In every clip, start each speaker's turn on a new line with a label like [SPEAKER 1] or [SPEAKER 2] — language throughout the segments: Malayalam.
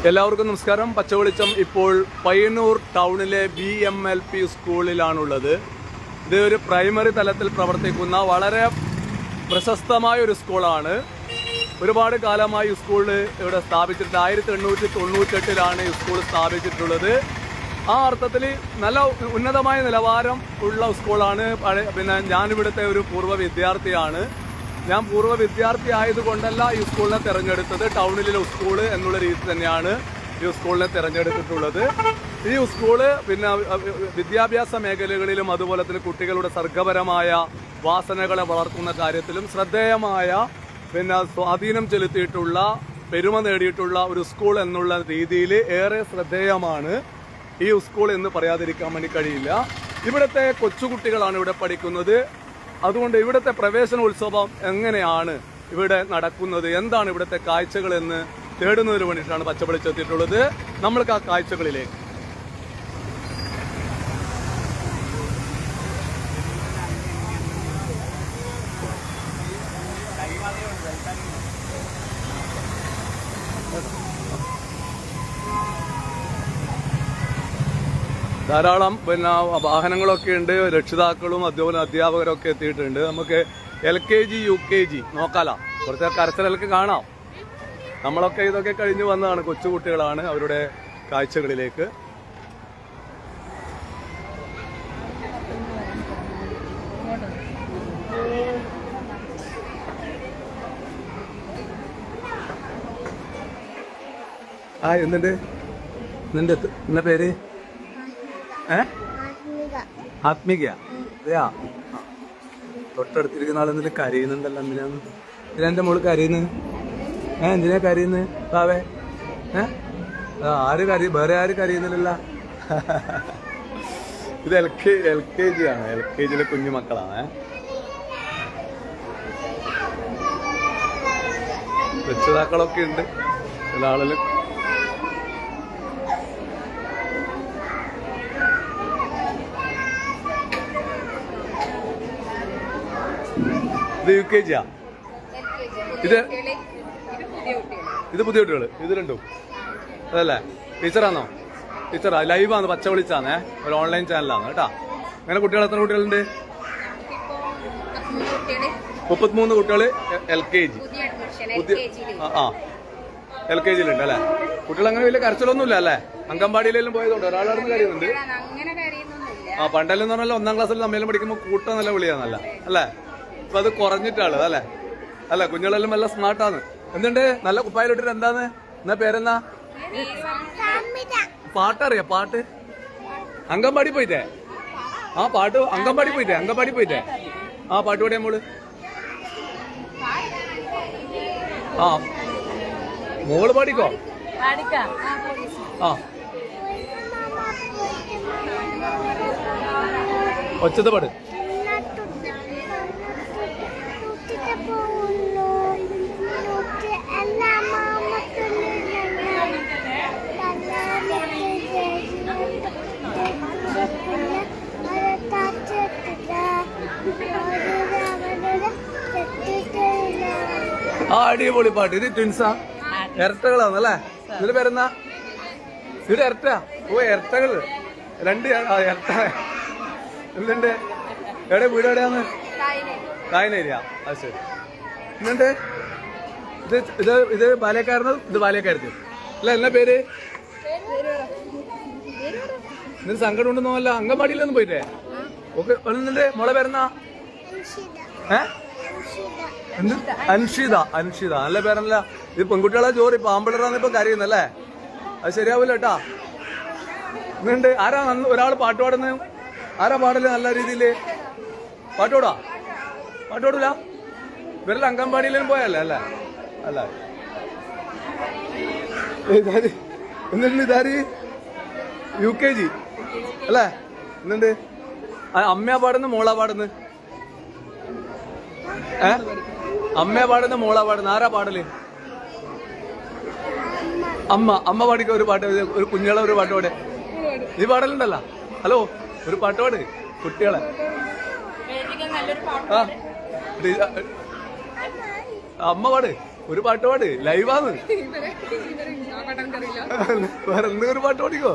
[SPEAKER 1] എല്ലാവർക്കും നമസ്കാരം. പച്ചവെളിച്ചം ഇപ്പോൾ പയ്യന്നൂർ ടൗണിലെ BMLP സ്കൂളിലാണുള്ളത്. ഇത് ഒരു പ്രൈമറി തലത്തിൽ പ്രവർത്തിക്കുന്ന വളരെ പ്രശസ്തമായ ഒരു സ്കൂളാണ്. ഒരുപാട് കാലമായി സ്കൂൾ ഇവിടെ സ്ഥാപിച്ചിട്ടുണ്ട്. 1898 ഈ സ്കൂൾ സ്ഥാപിച്ചിട്ടുള്ളത്. ആ അർത്ഥത്തിൽ നല്ല ഉന്നതമായ നിലവാരം ഉള്ള സ്കൂളാണ്. പിന്നെ ഞാനിവിടുത്തെ ഒരു പൂർവ്വ വിദ്യാർത്ഥിയാണ്. ഞാൻ പൂർവ്വ വിദ്യാർത്ഥി ആയതുകൊണ്ടല്ല ഈ സ്കൂളിനെ തിരഞ്ഞെടുത്തത്. ടൗണിലെ സ്കൂള് എന്നുള്ള രീതി തന്നെയാണ് ഈ സ്കൂളിനെ തിരഞ്ഞെടുത്തിട്ടുള്ളത്. ഈ സ്കൂള് പിന്നെ വിദ്യാഭ്യാസ മേഖലകളിലും അതുപോലെ തന്നെ കുട്ടികളുടെ സർഗപരമായ വാസനകളെ വളർത്തുന്ന കാര്യത്തിലും ശ്രദ്ധേയമായ പിന്നെ സ്വാധീനം ചെലുത്തിയിട്ടുള്ള പെരുമ നേടിയിട്ടുള്ള ഒരു സ്കൂൾ എന്നുള്ള രീതിയിൽ ഏറെ ശ്രദ്ധേയമാണ് ഈ സ്കൂൾ എന്ന് പറയാതിരിക്കാൻ വേണ്ടി കഴിയില്ല. ഇവിടുത്തെ കൊച്ചുകുട്ടികളാണ് ഇവിടെ പഠിക്കുന്നത്. അതുകൊണ്ട് ഇവിടുത്തെ പ്രവേശനോത്സവം എങ്ങനെയാണ് ഇവിടെ നടക്കുന്നത്, എന്താണ് ഇവിടുത്തെ കാഴ്ചകൾ എന്ന് തേടുന്നതിന് വേണ്ടിയിട്ടാണ് പച്ചവെളിച്ചെത്തിയിട്ടുള്ളത്. നമ്മൾക്ക് ആ കാഴ്ചകളിലേക്ക് ധാരാളം പിന്നെ വാഹനങ്ങളൊക്കെ ഉണ്ട്. രക്ഷിതാക്കളും അതുപോലെ അധ്യാപകരൊക്കെ എത്തിയിട്ടുണ്ട്. നമുക്ക് LKG UKG നോക്കാലോ, കുറച്ച് കരച്ചിലൊക്കെ കാണാം. നമ്മളൊക്കെ ഇതൊക്കെ കഴിഞ്ഞു വന്നതാണ്. കൊച്ചുകുട്ടികളാണ്. അവരുടെ കാഴ്ചകളിലേക്ക് എന്തുണ്ട് നിന്റെ പേര്? ആത്മിക. അതെയാ, തൊട്ടടുത്തിരിക്കുന്ന ആളെന്തെങ്കിലും കരയുന്നുണ്ടല്ലോ. എന്തിനാന്ന് ഇതിനെന്റെ മോള് കരയുന്നു? എന്തിനാ കരയുന്നു പാവേ? ആര് കരയും? വേറെ ആര് കരയുന്നില്ലല്ലോ. ഇത് LKG ആണ്. LKGയിലെ കുഞ്ഞു മക്കളാണ്. രക്ഷിതാക്കളൊക്കെ ഉണ്ട്. ചില ആളുകൾ ഇത് UKG ആ. ഇത് പുതിയ കുട്ടികള്. ഇത് രണ്ടും അതല്ലേ? ടീച്ചറാണോ? ടീച്ചറാ. ലൈവാണ്, പച്ച വിളിച്ചാന്നേ. ഒരു ഓൺലൈൻ ചാനലാണ് കേട്ടാ. അങ്ങനെ കുട്ടികൾ എത്ര കുട്ടികളുണ്ട്? 33 കുട്ടികള് LKG. LKGയിലുണ്ട് അല്ലേ? കുട്ടികൾ അങ്ങനെ വലിയ കരച്ചിലൊന്നുമില്ല അല്ലേ? അംഗൻവാടിയിലെല്ലാം പോയതുകൊണ്ട് ഒരാളാണെന്ന് കരയുന്നുണ്ട്. പണ്ടെല്ലാം പറഞ്ഞാൽ 1ാം ക്ലാസ്സിൽ നമ്മളും പഠിക്കുമ്പോൾ കൂട്ടം നല്ല വിളിയാന്നല്ല അല്ലേ? ഇപ്പൊ അത് കുറഞ്ഞിട്ടാണ് അല്ലേ? അല്ല, കുഞ്ഞുങ്ങളെല്ലാം നല്ല സ്മാർട്ടാണ്. എന്തുണ്ട് നല്ല കുപ്പായിലിട്ടിട്ട്? എന്താന്ന് എന്നാ പേരെന്നാ? പാട്ടറിയാ? പാട്ട് അംഗൻവാടി പോയിട്ടേ? പാട്ട് അംഗൻവാടി പോയിട്ടേ? പാട്ട് പാടിയാ മോള്? മോള് പാടിക്കോ. ഒച്ചത്തെ പാട്. അടിപൊളി പാട്ട്. ഇത് ട്വിൻസാ? ഇരട്ടകളാണല്ലേ? ഇതിന്റെ പേരെന്നാ? ഇത് ഇരട്ട? ഇരട്ടകള് രണ്ട് ഇരട്ട. എന്തുണ്ട്? എവിടെ വീട്? എവിടെയാന്ന്? കായനേരിയ. അത് ശരി. എന്നിട്ട് ഇത് ബാല്യക്കാരന്, ഇത് ബാല്യക്കാരത്തി അല്ല? എന്നാ പേര്? ഇതിന് സങ്കടം ഉണ്ടെന്നല്ല. അംഗൻവാടിയിലൊന്നും പോയിട്ടേ? ഓക്കെ. എന്നിട്ട് മോളെ പേരെന്നാ? അൻഷിത. നല്ല പേരല്ല. ഇത് പെൺകുട്ടികളെ ജോറി പാമ്പിളറാന്ന് ഇപ്പൊ കരയുന്നല്ലേ? അത് ശരിയാവില്ല കേട്ടാ. എന്നുണ്ട് ആരാ ഒരാൾ പാട്ട് പാടുന്നത്? ആരാ പാടല് നല്ല രീതിയില്? പാട്ടോടാ? പാട്ടോടൂല? ഇവരെല്ലാം അംഗൻവാടിയിലും പോയല്ലേ അല്ലേ? അല്ല. എന്നിട്ട് ഇതാര്? UKG അല്ലേ? എന്നിട്ട് അമ്മയാ പാടുന്നു മോളാ പാടുന്നു? അമ്മയാ പാടുന്ന മോളാ പാടുന്ന? ആരാ പാടല്? അമ്മ പാടിക്ക ഒരു പാട്ട്. ഒരു കുഞ്ഞുങ്ങളെ ഒരു പാട്ട് പാട്. നീ പാടലുണ്ടല്ലോ. ഹലോ, ഒരു പാട്ട് പാട് കുട്ടികളെ. അമ്മ പാട്. ഒരു പാട്ട് പാട്, ലൈവാന്ന്. വേറെ എന്തെങ്കിലും ഒരു പാട്ട് പാടിക്കോ.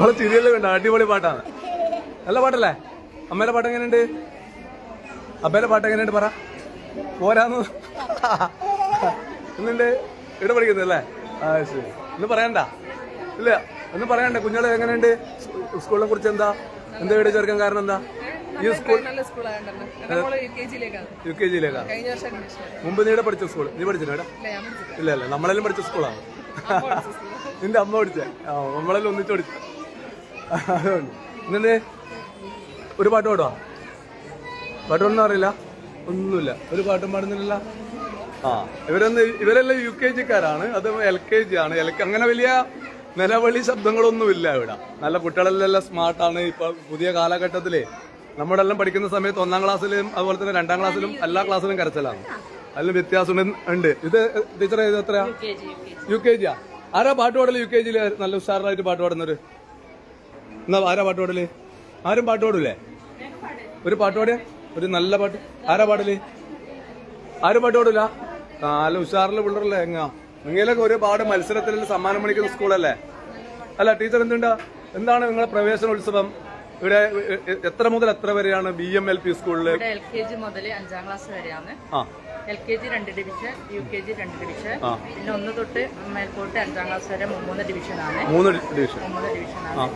[SPEAKER 1] അവളെ ചിരിയല്ലേ വേണ്ട, അടിപൊളി പാട്ടാണ്. നല്ല പാട്ടല്ലേ? അമ്മേടെ പാട്ട് എങ്ങനെയുണ്ട്? അമ്മേടെ പാട്ട് എങ്ങനെയുണ്ട് പറ. പോരാന്ന് ഇന്നുണ്ട് ഇവിടെ പഠിക്കുന്നല്ലേ? ആ ശരി. ഇന്ന് പറയണ്ട ഇല്ല, ഒന്നും പറയണ്ട. കുഞ്ഞുങ്ങളെ എങ്ങനെയുണ്ട്? സ്കൂളിനെ കുറിച്ച് എന്താ ഇവിടെ ചേർക്കാൻ കാരണം എന്താ? ഈ സ്കൂൾ UKG-യിലേക്കാ. മുമ്പ് നീ ഇവിടെ പഠിച്ച സ്കൂൾ? നീ പഠിച്ചില്ല ഇവിടെ? ഇല്ല അല്ല, നമ്മളെല്ലാം പഠിച്ച സ്കൂളാണ്. നിന്റെ അമ്മ പഠിച്ച? നമ്മളെല്ലാം ഒന്നിച്ച് പഠിച്ച. അതുകൊണ്ട് ഇന്നെ ഒരു പാട്ട് പാടുവാ? പാട്ട് പാടുന്ന അറിയില്ല? ഒന്നുമില്ല, ഒരു പാട്ടും പാടുന്നില്ല. ഇവരെല്ലാം UKG-ക്കാരാണ്, അത് LKG ആണ്. അങ്ങനെ വലിയ നിലവിളി ശബ്ദങ്ങളൊന്നുമില്ല ഇവിടെ. നല്ല കുട്ടികളെല്ലാം സ്മാർട്ടാണ്. ഇപ്പൊ പുതിയ കാലഘട്ടത്തില് നമ്മുടെ എല്ലാം പഠിക്കുന്ന സമയത്ത് 1ാം ക്ലാസ്സിലും അതുപോലെ തന്നെ 2ാം ക്ലാസ്സിലും എല്ലാ ക്ലാസ്സിലും കരച്ചിലാണ്. അതിലും വ്യത്യാസം ഉണ്ട്. ഇത് ടീച്ചർ ഇത് എത്രയാ? UKG-യാ? ആരാ പാട്ട് പാടല് UKG-യില് നല്ല ഉഷാറായിട്ട് പാട്ട് പാടുന്നവര്? എന്നാ ആരാ പാട്ട് പാടല്? ആരും പാട്ട് പാടൂലേ? ഒരു പാട്ട് പാടിയ ഒരു നല്ല പാട്ട് ആരാ പാടല്? ആരും പാട്ട് പാടൂല? നല്ല ഉഷാറിലെ പിള്ളേരല്ലേ? നിങ്ങളൊക്കെ ഒരുപാട് മത്സരത്തിൽ സമ്മാനം മേടിക്കുന്ന സ്കൂളല്ലേ? അല്ല ടീച്ചർ എന്താണ് നിങ്ങളുടെ പ്രവേശനോത്സവം? ഇവിടെ എത്ര മുതൽ എത്ര വരെയാണ് BMLP സ്കൂളില്?
[SPEAKER 2] LKG മുതൽ 5ാം ക്ലാസ് വരെയാണ്. LKG 2 ഡിവിഷൻ, UKG 2 ഡിവിഷൻ, പിന്നെ 1 തൊട്ട് മേൽപോട്ട് 5ാം ക്ലാസ് വരെ 3 ഡിവിഷനാണ്.
[SPEAKER 1] 3 ഡിവിഷനാണ്.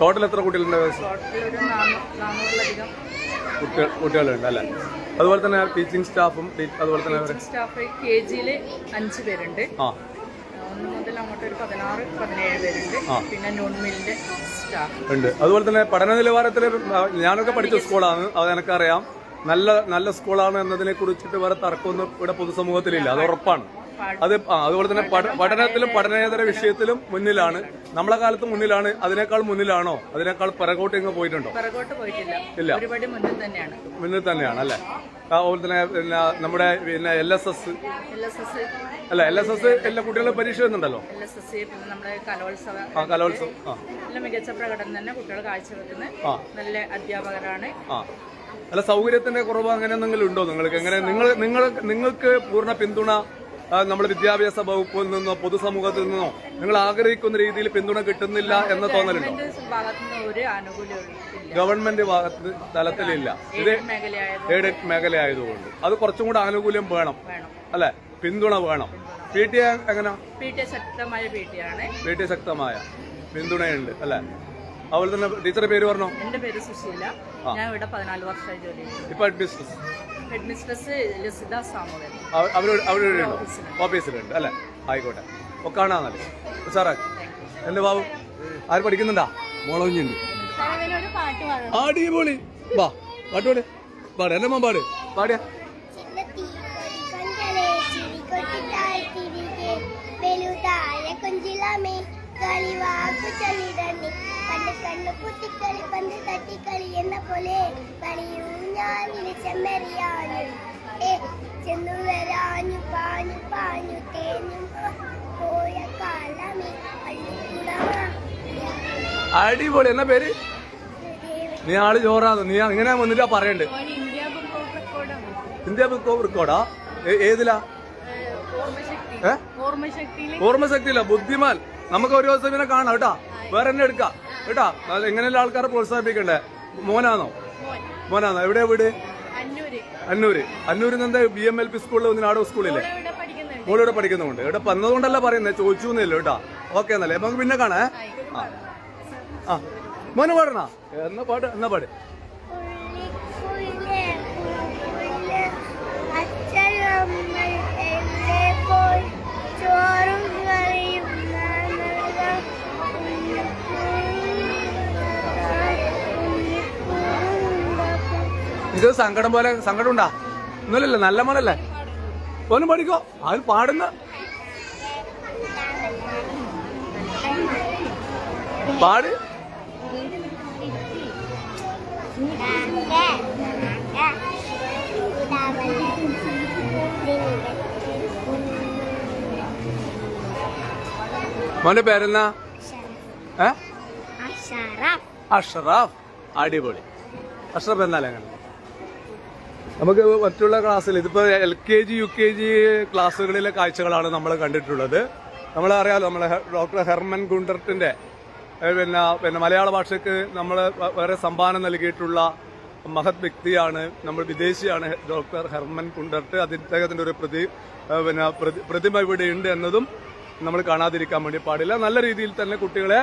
[SPEAKER 1] ടോട്ടൽ എത്ര കുട്ടികളുണ്ട്?
[SPEAKER 2] ടോട്ടൽ ഒരു 400-ലധികം
[SPEAKER 1] കുട്ടികളുണ്ട് അല്ലെ? അതുപോലെ തന്നെ ടീച്ചിങ് സ്റ്റാഫും അതുപോലെ തന്നെ
[SPEAKER 2] സ്റ്റാഫ് KG-യില് 5 പേരുണ്ട്. 1 മുതൽ അങ്ങോട്ട് ഒരു 16-17 പേരുണ്ട്. പിന്നെ നോൺ മില്ലിന്റെ സ്റ്റാഫ്
[SPEAKER 1] ഉണ്ട്. അതുപോലെ തന്നെ പഠന നിലവാരത്തില് ഞാനൊക്കെ പഠിച്ച സ്കൂളാണ്, അത് എനിക്കറിയാം. നല്ല സ്കൂളാണ് എന്നതിനെ കുറിച്ചിട്ട് വേറെ തർക്കമൊന്നും ഇവിടെ പൊതുസമൂഹത്തിലില്ല, അത് ഉറപ്പാണ്. അതുപോലെ തന്നെ പഠനത്തിലും പഠനേതര വിഷയത്തിലും മുന്നിലാണ്. നമ്മളെ കാലത്ത് മുന്നിലാണ്. അതിനേക്കാൾ മുന്നിലാണോ? അതിനേക്കാൾ പിറകോട്ട് ഇങ്ങ് പോയിട്ടുണ്ടോ? ഇല്ല, മുന്നിൽ തന്നെയാണ് അല്ലെ? അതുപോലെ തന്നെ നമ്മുടെ LSS അല്ല, LSS എല്ലാ കുട്ടികളും പരീക്ഷ വരുന്നുണ്ടല്ലോ. കലോത്സവം
[SPEAKER 2] മികച്ച പ്രകടനം തന്നെ കുട്ടികൾ കാഴ്ചവെക്കുന്ന നല്ല അധ്യാപകരാണ്.
[SPEAKER 1] അല്ല, സൗകര്യത്തിന്റെ കുറവ് അങ്ങനെ എന്തെങ്കിലും ഉണ്ടോ നിങ്ങൾക്ക്? എങ്ങനെ നിങ്ങൾക്ക് പൂർണ്ണ പിന്തുണ നമ്മുടെ വിദ്യാഭ്യാസ വകുപ്പിൽ നിന്നോ പൊതുസമൂഹത്തിൽ നിന്നോ നിങ്ങൾ ആഗ്രഹിക്കുന്ന രീതിയിൽ പിന്തുണ കിട്ടുന്നില്ല എന്ന തോന്നലുണ്ടോ? ഗവൺമെന്റ് തലത്തിലില്ല. ഇത് എയ്ഡഡ് മേഖല ആയതുകൊണ്ട് അത് കുറച്ചും കൂടെ ആനുകൂല്യം വേണം അല്ലെ? പിന്തുണ വേണം. PTA എങ്ങനെ? PTA ശക്തമായ പിന്തുണയുണ്ട് അല്ലെ? അതുപോലെ തന്നെ ടീച്ചറുടെ പേര് പറഞ്ഞോ?
[SPEAKER 2] എന്റെ പേര് സുശീല. ഞാൻ ഇവിടെ 14 വർഷമായി ജോലി ചെയ്യുന്നു.
[SPEAKER 1] ഇപ്പൊ ഹെഡ്മിസ്ട്രസ് അവിടെ ഓഫീസിലുണ്ട് അല്ലെ? ആയിക്കോട്ടെ, ഒക്കെ കാണാന്നല്ലേ സാറേ? എന്റെ ബാബു ആര് പഠിക്കുന്നുണ്ടാ? മോളോഞ്ഞുണ്ട്. അടിപൊളി. വാ പാട്ടോട് പാട്. എന്റെ മോൻ പാട്. പാടിയ
[SPEAKER 3] കണ്ണു കുത്തിക്കളി പന്ത് തട്ടിക്കളി എന്ന പോലെ പണിയൂ ഞാനിന് ചെമ്മറിയാനു ചെന്നു വരാഞ്ഞു പാഞ്ഞു പാഞ്ഞു തേഞ്ഞു പോയ കാലമേ.
[SPEAKER 1] അടിപൊളി. എന്നാ പേര്? നീ ആള് ജോറാന്ന്. നീ ഇങ്ങനെ വന്നിട്ടാ പറയണ്ട്. ഇന്ത്യ ബുക്ക് ഓഫ് റെക്കോർഡാ? ഏതിലാ? ഓർമ്മശക്തിയില്ല. ബുദ്ധിമാൻ. നമുക്ക് ഒരു ദിവസം ഇങ്ങനെ കാണാം കേട്ടാ. വേറെ തന്നെ എടുക്കാം കേട്ടാ. എങ്ങനെയുള്ള ആൾക്കാരെ പ്രോത്സാഹിപ്പിക്കണ്ടേ? മോനാണോ? എവിടെയാ വീട്? അന്നൂരിൽ നിന്ന് BMLP സ്കൂളിൽ ഒന്ന് നാടോ സ്കൂളില്ലേ? മോളിവിടെ പഠിക്കുന്നുണ്ട്. ഇവിടെ വന്നതുകൊണ്ടല്ല പറയുന്നത്, ചോദിച്ചു എന്നില്ല കേട്ടാ. ഓക്കെ എന്നല്ലേ? നമുക്ക് പിന്നെ കാണാ. മോന് പാടണ? എന്നാ പാട്.
[SPEAKER 3] അച്ഛനും
[SPEAKER 1] ഇത് സങ്കടം പോലെ സങ്കടം ഉണ്ടാ ഒന്നുമില്ലല്ലോ, നല്ല മോനല്ലേ, ഓനും പഠിക്കോ, അത് പാടുന്ന പാട്. മോന്റെ പേരെന്നാ? അഷ്റഫ്. അടിപൊളി. അഷ്റഫ് എന്നാലേ അങ്ങനെ. നമുക്ക് മറ്റുള്ള ക്ലാസ്സിൽ ഇതിപ്പോ LKG UKG ക്ലാസ്സുകളിലെ കാഴ്ചകളാണ് നമ്മൾ കണ്ടിട്ടുള്ളത്. നമ്മളറിയാലോ, നമ്മളെ ഡോക്ടർ ഹെർമൻ ഗുണ്ടർട്ടിന്റെ പിന്നെ മലയാള ഭാഷയ്ക്ക് നമ്മൾ വേറെ സംഭാവന നൽകിയിട്ടുള്ള മഹത് വ്യക്തിയാണ്, നമ്മൾ വിദേശിയാണ് ഡോക്ടർ ഹെർമൻ ഗുണ്ടർട്ട്. അദ്ദേഹത്തിന്റെ ഒരു പ്രതിമ ഇവിടെ ഉണ്ട് എന്നതും നമ്മൾ കാണാതിരിക്കാൻ വേണ്ടി പാടില്ല. നല്ല രീതിയിൽ തന്നെ കുട്ടികളെ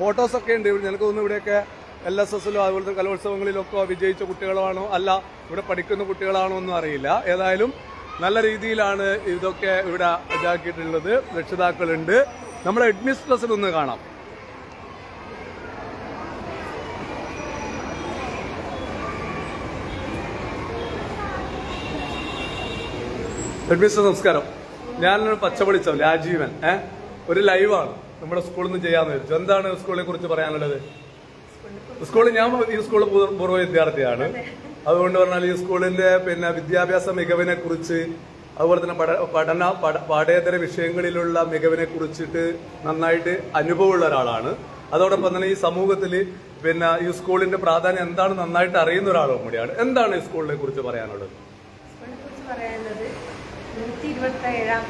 [SPEAKER 1] ഫോട്ടോസൊക്കെ ഉണ്ട്. ഞങ്ങൾക്ക് തോന്നുന്നു ഇവിടെയൊക്കെ LSSലോ അതുപോലത്തെ കലോത്സവങ്ങളിലൊക്കെ വിജയിച്ച കുട്ടികളാണോ അല്ല ഇവിടെ പഠിക്കുന്ന കുട്ടികളാണോ ഒന്നും അറിയില്ല. ഏതായാലും നല്ല രീതിയിലാണ് ഇതൊക്കെ ഇവിടെ ഇതാക്കിയിട്ടുള്ളത്. രക്ഷിതാക്കളുണ്ട്. നമ്മുടെ ഹെഡ്മിസ്ട്രസിൽ ഒന്ന് കാണാം. ഹെഡ്മിസ്റ്റർ നമസ്കാരം. ഞാനൊരു പച്ചപൊളിച്ചോ രാജീവൻ ഒരു ലൈവാണ് നമ്മുടെ സ്കൂളിൽ നിന്ന് ചെയ്യാന്ന് വെച്ചു. എന്താണ് സ്കൂളിനെ കുറിച്ച് പറയാനുള്ളത്? ഞാൻ ഈ സ്കൂളിൽ പൂർവ്വ വിദ്യാർത്ഥിയാണ്. അതുകൊണ്ട് പറഞ്ഞാൽ ഈ സ്കൂളിന്റെ വിദ്യാഭ്യാസ മികവിനെ കുറിച്ച്, അതുപോലെ തന്നെ പാഠ്യേതര വിഷയങ്ങളിലുള്ള മികവിനെ കുറിച്ചിട്ട് നന്നായിട്ട് അനുഭവമുള്ള ഒരാളാണ്. അതോടൊപ്പം തന്നെ ഈ സമൂഹത്തിൽ ഈ സ്കൂളിന്റെ പ്രാധാന്യം എന്താണ് നന്നായിട്ട് അറിയുന്ന ഒരാളും കൂടിയാണ്. എന്താണ് ഈ സ്കൂളിനെ കുറിച്ച് പറയാനുള്ളത്?
[SPEAKER 4] 127ാം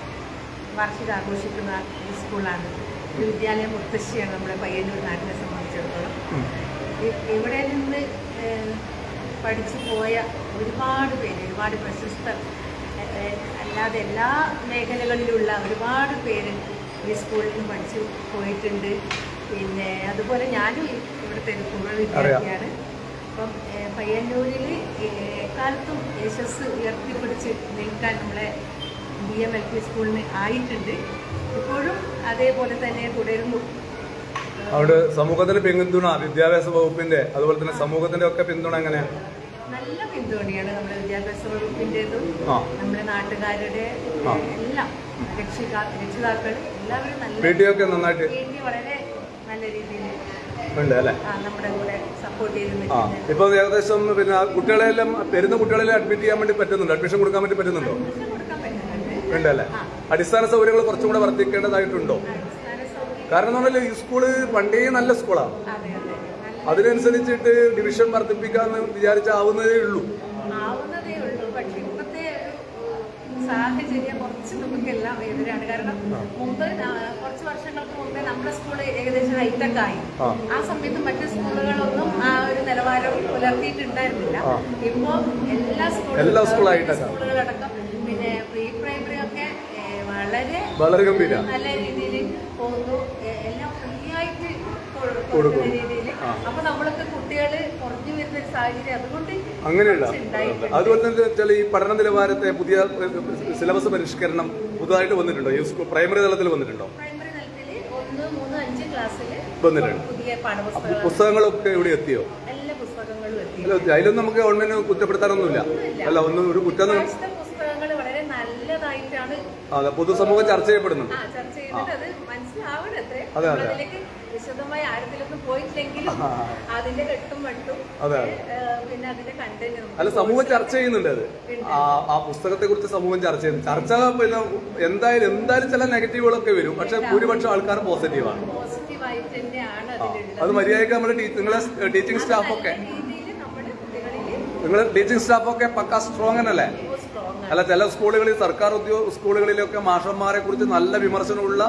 [SPEAKER 4] വാർഷികം ആഘോഷിക്കുന്ന ഈ സ്കൂളാണ്. ഒരു വിദ്യാലയ മുത്തശ്ശിയാണ് നമ്മുടെ പയ്യന്നൂർ നാട്ടിനെ സംബന്ധിച്ചിടത്തോളം. ഇവിടെ നിന്ന് പഠിച്ചു പോയ ഒരുപാട് പേര്, ഒരുപാട് പ്രശസ്തർ അല്ലാതെ എല്ലാ മേഖലകളിലുള്ള ഒരുപാട് പേര് ഈ സ്കൂളിൽ നിന്ന് പഠിച്ചു പോയിട്ടുണ്ട്. അതുപോലെ ഞാനും ഇവിടുത്തെ ഒരു പൂർവ്വ വിദ്യാർത്ഥിയാണ്. അപ്പം പയ്യന്നൂരിൽ എക്കാലത്തും യശസ് ഉയർത്തിപ്പിടിച്ച് നിൽക്കാൻ നമ്മളെ BMLP സ്കൂളിന് ആയിട്ടുണ്ട്. ഇപ്പോഴും അതേപോലെ തന്നെ തുടരുന്നു.
[SPEAKER 1] അവിടെ സമൂഹത്തിന്റെ പിന്തുണ, വിദ്യാഭ്യാസ വകുപ്പിന്റെ അതുപോലെ തന്നെ സമൂഹത്തിന്റെ ഒക്കെ പിന്തുണ എങ്ങനെയാണ്?
[SPEAKER 4] നല്ല പിന്തുണയാണ് നമ്മുടെ വിദ്യാഭ്യാസ വകുപ്പിന്റേതും നമ്മുടെ നാട്ടുകാരുടെ എല്ലാം, രക്ഷിതാക്കൾ എല്ലാവരും നല്ല
[SPEAKER 1] നന്നായിട്ട്
[SPEAKER 4] വളരെ നല്ല രീതിയിൽ നമ്മുടെ കൂടെ സപ്പോർട്ട് ചെയ്ത്.
[SPEAKER 1] ഇപ്പൊ ഏകദേശം കുട്ടികളെല്ലാം വരുന്ന കുട്ടികളെല്ലാം അഡ്മിറ്റ് ചെയ്യാൻ വേണ്ടി പറ്റുന്നുണ്ടോ? അഡ്മിഷൻ കൊടുക്കാൻ വേണ്ടി പറ്റുന്നുണ്ടോ? ഉണ്ടല്ലേ. അടിസ്ഥാന സൗകര്യങ്ങൾ കുറച്ചും കൂടെ വർദ്ധിക്കേണ്ടതായിട്ടുണ്ടോ? കാരണം എന്ന് പറഞ്ഞാൽ ഈ സ്കൂള് പണ്ടേ നല്ല സ്കൂളാണ്. അതിനനുസരിച്ചിട്ട് ഡിവിഷൻ വർദ്ധിപ്പിക്കാന്ന് വിചാരിച്ചാവുന്നതേ ഉള്ളൂ.
[SPEAKER 4] പക്ഷെ ഇപ്പോഴത്തെ സാഹചര്യം കുറച്ച് നമുക്കെല്ലാം എതിരാണ്. കാരണം മുമ്പ് കുറച്ച് വർഷങ്ങൾക്ക് മുമ്പേ നമ്മുടെ സ്കൂൾ ഏകദേശം ഹൈടെക് ആയി. ആ സമയത്ത് മറ്റു സ്കൂളുകളൊന്നും ആ ഒരു നിലവാരം പുലർത്തിയിട്ടുണ്ടായിരുന്നില്ല. ഇപ്പോ എല്ലാ സ്കൂളുകളടക്കം പ്രീ പ്രൈമറി ഒക്കെ വളരെ ഗംഭീര നല്ല രീതിയിൽ പോകുന്നു. എല്ലാം ഫ്രീ ആയിട്ട് കൊടുക്കുന്ന രീതിയിൽ. അപ്പൊ നമ്മളൊക്കെ കുട്ടികള് കുറഞ്ഞു വരുന്ന ഒരു സാഹചര്യം അതുകൊണ്ട്
[SPEAKER 1] അങ്ങനെയുള്ള. അതുപോലെ തന്നെ ഈ പഠന നിലവാരത്തെ പുതിയ സിലബസ് പരിഷ്കരണം പുതുതായിട്ട് വന്നിട്ടുണ്ടോ? ഈ പ്രൈമറി തലത്തിൽ വന്നിട്ടുണ്ടോ?
[SPEAKER 4] പ്രൈമറി തലത്തിൽ 1, 3, 5 ക്ലാസ്സിൽ
[SPEAKER 1] വന്നിട്ടുണ്ട്.
[SPEAKER 4] പുതിയ പാഠപുസ്തകങ്ങൾ,
[SPEAKER 1] പുസ്തകങ്ങളൊക്കെ ഇവിടെ എത്തിയോ?
[SPEAKER 4] എല്ലാ പുസ്തകങ്ങളും എത്തി.
[SPEAKER 1] അതിലൊന്നും നമുക്ക് ഗവൺമെന്റ് കുറ്റപ്പെടുത്താനൊന്നുമില്ല. അല്ല, ഒരു കുറ്റം
[SPEAKER 4] പുസ്തകങ്ങൾ വളരെ നല്ലതായിട്ടാണ്
[SPEAKER 1] പൊതുസമൂഹം ചർച്ച ചെയ്യപ്പെടുന്നുണ്ട്.
[SPEAKER 4] ചർച്ച ചെയ്തിട്ട് അത് മനസ്സിലാവണത്രേ. അതിലേക്ക് വിശദമായ ആഴത്തിലൊന്നും പോയിട്ടില്ലെങ്കിലും അതിന്റെ കെട്ടും മട്ടും അതിന്റെ കണ്ടന്റ്
[SPEAKER 1] അല്ല, സമൂഹം ചർച്ച ചെയ്യുന്നുണ്ട്. അത് ആ പുസ്തകത്തെ കുറിച്ച് സമൂഹം ചർച്ച ചെയ്യുന്നു. ചർച്ച എന്തായാലും ചില നെഗറ്റീവുകളൊക്കെ വരും. പക്ഷെ ഭൂരിപക്ഷം ആൾക്കാർ പോസിറ്റീവാണ്.
[SPEAKER 4] പോസിറ്റീവായിട്ട് തന്നെയാണ്
[SPEAKER 1] അത് മര്യാദയ്ക്ക് നമ്മള് നിങ്ങളെ ടീച്ചിങ് സ്റ്റാഫൊക്കെ നിങ്ങളെ ടീച്ചിങ് സ്റ്റാഫൊക്കെ പക്കാ സ്ട്രോങ് അല്ലേ? അല്ല, ചില സ്കൂളുകളിൽ സർക്കാർ സ്കൂളുകളിലൊക്കെ മാഷന്മാരെ കുറിച്ച് നല്ല വിമർശനമുള്ള,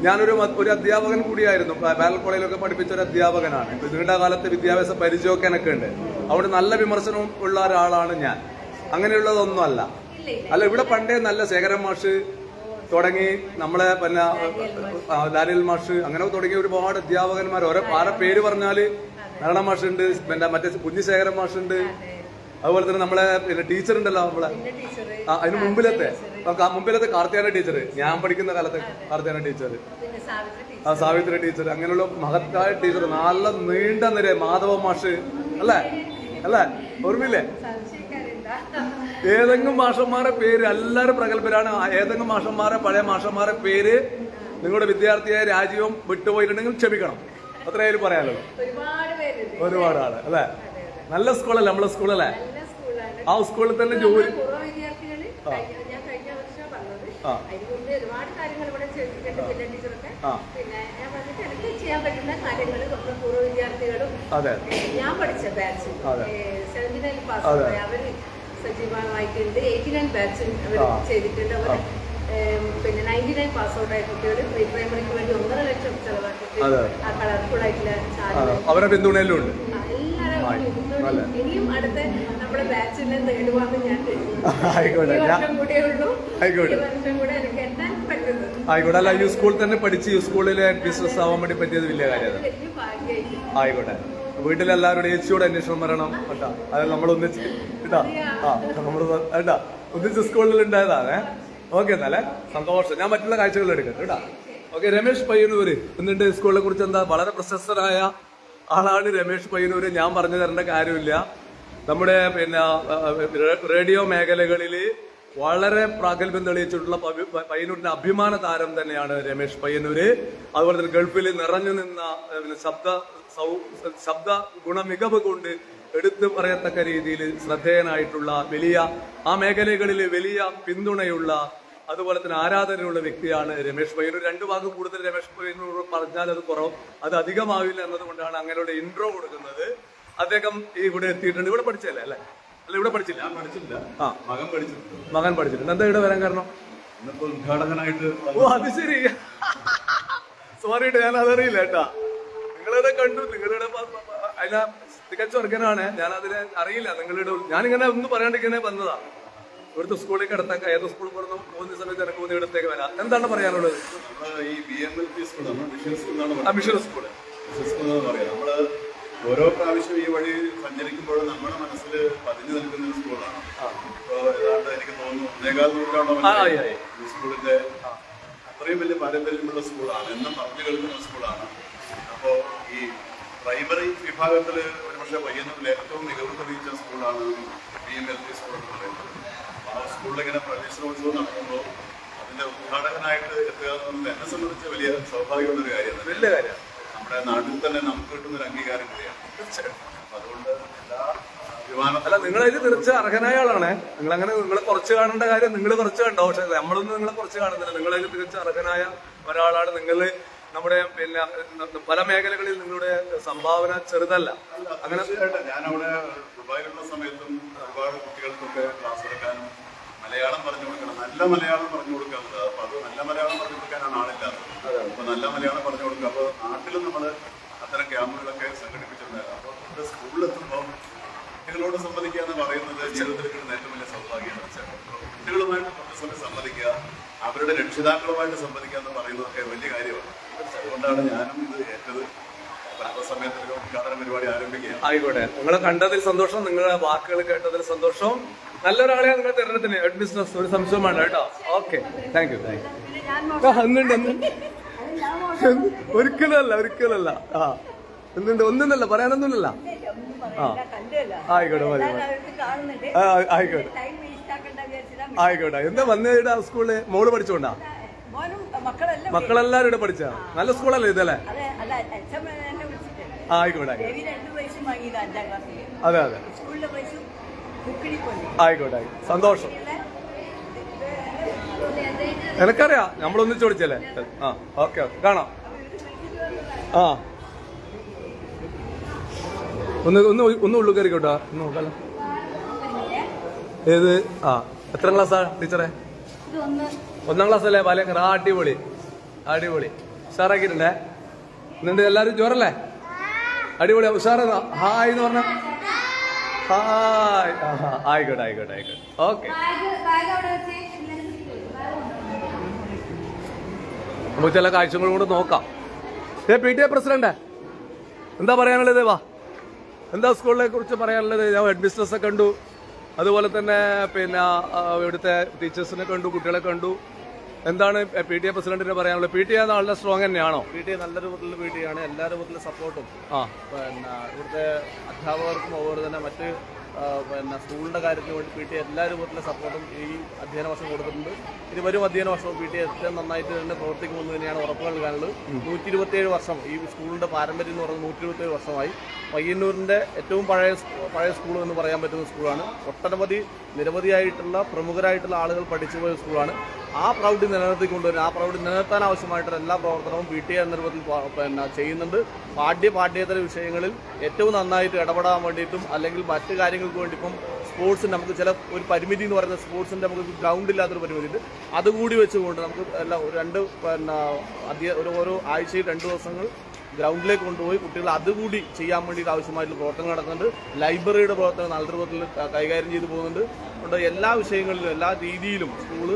[SPEAKER 1] ഞാനൊരു അധ്യാപകൻ കൂടിയായിരുന്നു. പാരൽ കോളേജിലൊക്കെ പഠിപ്പിച്ച ഒരു അധ്യാപകനാണ്. നീണ്ടകാലത്തെ വിദ്യാഭ്യാസ പരിചയമൊക്കെ എനിക്ക് ഉണ്ട്. അവിടെ നല്ല വിമർശനം ഉള്ള ഒരാളാണ് ഞാൻ. അങ്ങനെയുള്ളതൊന്നും അല്ല. ഇവിടെ പണ്ടേ നല്ല ശേഖരൻ മാഷ് തുടങ്ങി, നമ്മളെ ലാലിൽ മാഷ്, അങ്ങനെ തുടങ്ങിയ ഒരുപാട് അധ്യാപകന്മാർ. ആരെ പേര് പറഞ്ഞാല് നാരായണ മാഷുണ്ട്, മറ്റേ കുഞ്ഞിശേഖരൻ മാഷുണ്ട്, അതുപോലെ തന്നെ നമ്മളെ ടീച്ചർ ഉണ്ടല്ലോ, നമ്മളെ അതിന് മുമ്പിലത്തെ കാർത്തിയാന ടീച്ചർ, ഞാൻ പഠിക്കുന്ന കാലത്തെ കാർത്തിയാന ടീച്ചർ, സാവിത്രി ടീച്ചർ, അങ്ങനെയുള്ള മഹത്തായ ടീച്ചർ, നല്ല നീണ്ട നിര, മാധവ മാഷ് അല്ലേ, അല്ലേ? ഓർമ്മയില്ലേ? ഏതെങ്കിലും മാഷന്മാരെ പേര് എല്ലാവരും പ്രഗത്ഭരാണ്. ഏതെങ്കിലും മാഷന്മാരെ, പഴയ മാഷന്മാരെ പേര് നിങ്ങളുടെ വിദ്യാർത്ഥിയായ രാജീവം വിട്ടുപോയിട്ടുണ്ടെങ്കിൽ ക്ഷമിക്കണം. അത്രയായാലും പറയാനുള്ളത്. ഒരുപാട് ആള് അല്ലേ? നല്ല സ്കൂളല്ലേ നമ്മളെ സ്കൂളല്ലേ? ആ സ്കൂളിൽ തന്നെ ജോലി.
[SPEAKER 4] ഒരുപാട് കാര്യങ്ങൾ ഇവിടെ ചെയ്തിട്ടുണ്ട് ജില്ലാ ടീച്ചറൊക്കെ. പിന്നെ ഞാൻ പറഞ്ഞിട്ട് എനിക്ക് ചെയ്യാൻ പറ്റുന്ന കാര്യങ്ങൾ പൂർവ്വ വിദ്യാർത്ഥികളും ഞാൻ പഠിച്ച ബാച്ച് 79 പാസ് അവര് സജീവമായിട്ടുണ്ട്. 89 ബാച്ച് അവർ ചെയ്തിട്ടുണ്ട്. അവർ പിന്നെ 99 പാസ് ഔട്ട് ആയ കുട്ടികൾ പ്രീ പ്രൈമറിക്ക് വേണ്ടി 1.5 ലക്ഷം ചെലവാക്കിയിട്ട് ആ കളർഫുൾ ആയിട്ടുള്ള
[SPEAKER 1] അവരുടെ പിന്തുണയിലുണ്ട്.
[SPEAKER 4] ഇനിയും അടുത്ത നമ്മുടെ ബാച്ചിൽ നേടുവാന്ന് ഞാൻ കൂടെ ഉള്ളൂ. കൂടെ എനിക്ക് എത്താൻ പറ്റുന്നത്.
[SPEAKER 1] ആയിക്കോട്ടെ. അല്ല, ഈ സ്കൂളിൽ തന്നെ പഠിച്ച് ഈ സ്കൂളിലെ ബിസിനസ് ആവാൻ വേണ്ടി പറ്റിയത് വലിയ കാര്യമാണ്.
[SPEAKER 4] വലിയ ഭാഗ്യമായി.
[SPEAKER 1] ആയിക്കോട്ടെ. വീട്ടിലെല്ലാവരുടെ ഏച്ചിയോട് അന്വേഷണം വരണം കേട്ടാ. അത് നമ്മളൊന്നിച്ച് കേട്ടാ. നമ്മൾ കേട്ടാ ഒന്നിച്ച് സ്കൂളിൽ ഉണ്ടായതാണ്. ഓക്കെ, എന്നാലേ സന്തോഷം. ഞാൻ മറ്റുള്ള കാഴ്ചകൾ എടുക്കാം കേട്ടാ. ഓക്കെ. രമേശ് പയ്യന്നൂര് എന്നിട്ട് സ്കൂളിനെ കുറിച്ച് എന്താ? വളരെ പ്രശസ്തനായ ആളാണ് രമേശ് പയ്യന്നൂര്. ഞാൻ പറഞ്ഞു തരേണ്ട കാര്യമില്ല. നമ്മുടെ പിന്നെ റേഡിയോ മേഖലകളിൽ വളരെ പ്രാഗൽഭ്യം തെളിയിച്ചിട്ടുള്ള പയ്യന്നൂരിന്റെ അഭിമാന താരം തന്നെയാണ് രമേശ് പയ്യന്നൂര്. അതുപോലെ തന്നെ ഗൾഫിൽ നിറഞ്ഞു നിന്ന ശബ്ദ ഗുണമികവ് കൊണ്ട് എടുത്തു പറയത്തക്ക രീതിയിൽ ശ്രദ്ധേയനായിട്ടുള്ള വലിയ ആ മേഖലകളിൽ വലിയ പിന്തുണയുള്ള അതുപോലെ തന്നെ ആരാധനയുള്ള വ്യക്തിയാണ് രമേശ് പയ്യന്നൂർ. 2 വാക്ക് കൂടുതൽ രമേശ് പയ്യന്നൂർ പറഞ്ഞാൽ അത് കുറവ്, അത് അധികമാവില്ല എന്നതുകൊണ്ടാണ് അങ്ങനെയുള്ള ഇൻട്രോ കൊടുക്കുന്നത്. അദ്ദേഹം ഈ ഇവിടെ എത്തിയിട്ടുണ്ട്. ഇവിടെ പഠിച്ചല്ലേ അല്ലെ? അല്ല, ഇവിടെ പഠിച്ചില്ല. മകൻ പഠിച്ചിട്ടുണ്ട്. എന്താ ഇവിടെ വരാൻ കാരണം?
[SPEAKER 5] ഉദ്ഘാടകനായിട്ട്.
[SPEAKER 1] ഓ, അത് ശരി. സോറി, ഞാൻ അതറിയില്ല കേട്ടാ. നിങ്ങളുടെ കണ്ടു, നിങ്ങളുടെ അതിനാ തികച്ച വർഗനാണ്. ഞാൻ അതിനെ അറിയില്ല. നിങ്ങളുടെ ഞാനിങ്ങനെ ഒന്നും പറയാണ്ടിങ്ങനെ വന്നതാ. ഇവിടുത്തെ സ്കൂളിൽ കിടത്താൻ ഏത് സ്കൂളിൽ പോകുന്ന സമയത്ത് എനിക്ക് പോകുന്ന ഇവിടത്തേക്ക് വരാം. എന്താണ് പറയാനുള്ളത്?
[SPEAKER 5] ഈ BMLP സ്കൂളാണ്, മിഷൻ സ്കൂളാണ്.
[SPEAKER 1] മിഷൻ സ്കൂള്
[SPEAKER 5] പറയാം. നമ്മള് ഓരോ പ്രാവശ്യം ഈ വഴി സഞ്ചരിക്കുമ്പോഴും നമ്മുടെ മനസ്സിൽ പതിഞ്ഞു നിൽക്കുന്ന സ്കൂളാണ്. ഇപ്പൊ ഏതാണ്ട് എനിക്ക് തോന്നുന്നു 1.25 നൂറ്റാണ്ടോളം ഈ സ്കൂളിന്റെ അത്രയും വലിയ പാരമ്പര്യമുള്ള സ്കൂളാണ്. എന്നും പറഞ്ഞു കേൾക്കുന്ന സ്കൂളാണ്. അപ്പോ ഈ പ്രൈമറി വിഭാഗത്തില് ഒരുപക്ഷെ പയ്യന്നൂരിൽ ഏറ്റവും മികവ് തെളിയിച്ച സ്കൂളാണ് BMLP സ്കൂൾ എന്ന് പറയുന്നത്. ആ സ്കൂളിലിങ്ങനെ പ്രവേശനോത്സവം നടക്കുമ്പോൾ അതിന്റെ ഉദ്ഘാടകനായിട്ട് എത്തുക എന്ന് പറയുന്നത് എന്നെ സംബന്ധിച്ച് വലിയ സൗഭാഗ്യമുള്ളൊരു കാര്യമാണ്.
[SPEAKER 1] വലിയ കാര്യമാണ്.
[SPEAKER 5] നമ്മുടെ നാട്ടിൽ തന്നെ നമുക്ക് കിട്ടുന്ന ഒരു അംഗീകാരം കൂടിയാണ്. അതുകൊണ്ട് എല്ലാ
[SPEAKER 1] അല്ല, നിങ്ങളതിൽ തീർച്ച അർഹനായ ആളാണ്. നിങ്ങളെ കുറച്ച് കാണേണ്ട കാര്യം നിങ്ങൾ കുറച്ച് കണ്ടോ. പക്ഷെ നമ്മളൊന്നും നിങ്ങളെ കുറച്ച് കാണുന്നില്ല. നിങ്ങളതിൽ തീർച്ച അർഹനായ ഒരാളാണ്. നിങ്ങൾ നമ്മുടെ പിന്നെ പല മേഖലകളിൽ നിങ്ങളുടെ സംഭാവന ചെറുതല്ല. അങ്ങനെ
[SPEAKER 5] ഞാനവിടെ ദുബായിലുള്ള സമയത്തും ഒരുപാട് കുട്ടികൾക്കൊക്കെ ക്ലാസ് എടുക്കാനും മലയാളം പറഞ്ഞു കൊടുക്കണം, നല്ല മലയാളം പറഞ്ഞു കൊടുക്കാറുണ്ട്. അപ്പൊ അത് നല്ല മലയാളം പറഞ്ഞു കൊടുക്കാനാണ് ആളില്ലാത്തത്. അപ്പൊ നല്ല മലയാളം പറഞ്ഞു കൊടുക്കുക. അപ്പൊ നാട്ടിലും നമ്മൾ അത്തരം ക്യാമ്പുകളൊക്കെ സംഘടിപ്പിച്ചിട്ടുണ്ടായിരുന്നു. അപ്പൊ നമ്മുടെ സ്കൂളിലെത്തുമ്പോൾ കുട്ടികളോട് സംവദിക്കുക എന്ന് പറയുന്നത് ജീവിതത്തിൽ കിട്ടുന്ന ഏറ്റവും വലിയ സൗഭാഗ്യമാണ്. കുട്ടികളുമായിട്ട് കുറച്ച് സമയം സംവദിക്കുക, അവരുടെ രക്ഷിതാക്കളുമായിട്ട് സംവദിക്കുക എന്ന് പറയുന്നതൊക്കെ വലിയ കാര്യമാണ്. അതുകൊണ്ടാണ് ഞാനും ഇത് ഏറ്റത്. സമയത്ത് ഉദ്ഘാടന പരിപാടി ആരംഭിക്കുക.
[SPEAKER 1] ആയിക്കോട്ടെ. നിങ്ങളെ കണ്ടതിൽ സന്തോഷം, നിങ്ങളുടെ വാക്കുകൾ കേട്ടതിൽ സന്തോഷം. നല്ലൊരാളെ നിങ്ങൾ തെരഞ്ഞെടുത്തിന് ഹെഡ് ബിസിനസ് ഒരു സംശയം വേണ്ട കേട്ടോ. Okay, thank you. ഒരിക്കലല്ല. ആ, എന്തുണ്ട്? ഒന്നുമില്ല, പറയാനൊന്നുമില്ല. ആ, ആയിക്കോട്ടെ, മതി. ആയിക്കോട്ടെ. എന്താ വന്നിട്ട് സ്കൂളില് മോള് പഠിച്ചോണ്ടാ? മക്കളെല്ലാരും ഇവിടെ പഠിച്ച നല്ല സ്കൂളല്ലേ ഇതല്ലേ? ആയിക്കോട്ടെ. അതെ. ആയിക്കോട്ടെ, സന്തോഷം. എനക്കറിയാം, നമ്മളൊന്നിച്ച് പഠിച്ചല്ലേ. ആ, ഓക്കെ, കാണാം. ആ, ഒന്ന് ഉള്ളു കയറിക്കോട്ടാ. ഒന്ന് നോക്കാലോ. ഏത്? ആ, എത്ര ക്ലാസ്സാ ടീച്ചറെ? 1ാം ക്ലാസ് അല്ലേ? പാലക്കര. അടിപൊളി ഉഷാറാക്കിയിട്ടുണ്ടേ. എന്നിട്ട് എല്ലാരും ജോറല്ലേ? അടിപൊളി ഉഷാറ. ഹായ് എന്ന് പറഞ്ഞ ഹായ്. ആയിക്കോട്ടെ. ഓക്കെ, നമുക്ക് ചില കാഴ്ചകളും കൂടെ നോക്കാം. PTA പ്രസിഡന്റ് എന്താ പറയാനുള്ളത്? വാ, എന്താ സ്കൂളിനെ കുറിച്ച് പറയാനുള്ളത്? ഞാൻ ഹെഡ് ബിസിനസ് കണ്ടു, അതുപോലെ തന്നെ പിന്നെ ഇവിടുത്തെ ടീച്ചേഴ്സിനെ കണ്ടു, കുട്ടികളെ കണ്ടു. എന്താണ് PTA പ്രസിഡന്റിന് പറയാനുള്ളത്? PTA നല്ല സ്ട്രോങ് തന്നെയാണോ?
[SPEAKER 6] PTA നല്ല രൂപത്തിലുള്ള PTA ആണ്. എല്ലാ രൂപത്തിലുള്ള സപ്പോർട്ടും
[SPEAKER 1] ആ
[SPEAKER 6] പിന്നെ ഇവിടുത്തെ അധ്യാപകർക്കും അതുപോലെ തന്നെ മറ്റ് പിന്നെ സ്കൂളിന്റെ കാര്യത്തിന് വേണ്ടി PTA എല്ലാ രൂപത്തിലുള്ള സപ്പോർട്ടും ഈ അധ്യയന വർഷം കൊടുത്തിട്ടുണ്ട്. ഇനി വരും അധ്യയന വർഷവും PTA ഏറ്റവും നന്നായിട്ട് തന്നെ പ്രവർത്തിക്കുമെന്ന് തന്നെയാണ് ഉറപ്പ് നൽകാനുള്ളത്. 127 വർഷം ഈ സ്കൂളിന്റെ പാരമ്പര്യം എന്ന് പറയുന്നത് 127 വർഷമായി. പയ്യന്നൂരിന്റെ ഏറ്റവും പഴയ സ്കൂൾ എന്ന് പറയാൻ പറ്റുന്ന സ്കൂളാണ്. നിരവധിയായിട്ടുള്ള പ്രമുഖരായിട്ടുള്ള ആളുകൾ പഠിച്ചുപോയ സ്കൂളാണ്. ആ പ്രൗഢി നിലനിർത്തിക്കൊണ്ടുവരും. ആ പ്രൗഢി നിലനിർത്താൻ ആവശ്യമായിട്ടുള്ള എല്ലാ പ്രവർത്തനവും PTA എന്ന രൂപത്തിൽ പിന്നെ ചെയ്യുന്നുണ്ട്. പാഠ്യേതര വിഷയങ്ങളിൽ ഏറ്റവും നന്നായിട്ട് ഇടപെടാൻ വേണ്ടിയിട്ടും അല്ലെങ്കിൽ മറ്റു കാര്യങ്ങൾക്ക് വേണ്ടി ഇപ്പം സ്പോർട്സിന് നമുക്ക് ഒരു പരിമിതി എന്ന് പറയുന്നത് സ്പോർട്സിൻ്റെ നമുക്ക് ഗ്രൗണ്ട് ഇല്ലാത്തൊരു പരിമിതി ഉണ്ട്. അതുകൂടി വെച്ചുകൊണ്ട് നമുക്ക് ഓരോ ആഴ്ചയിൽ 2 ദിവസങ്ങൾ ഗ്രൗണ്ടിലേക്ക് കൊണ്ടുപോയി കുട്ടികൾ അതുകൂടി ചെയ്യാൻ വേണ്ടിയിട്ട് ആവശ്യമായിട്ടുള്ള പ്രവർത്തനങ്ങൾ നടക്കുന്നുണ്ട്. ലൈബ്രറിയുടെ പ്രവർത്തനം നല്ല രൂപത്തിൽ കൈകാര്യം ചെയ്തു പോകുന്നുണ്ട്. അതുകൊണ്ട് എല്ലാ വിഷയങ്ങളിലും എല്ലാ രീതിയിലും സ്കൂള്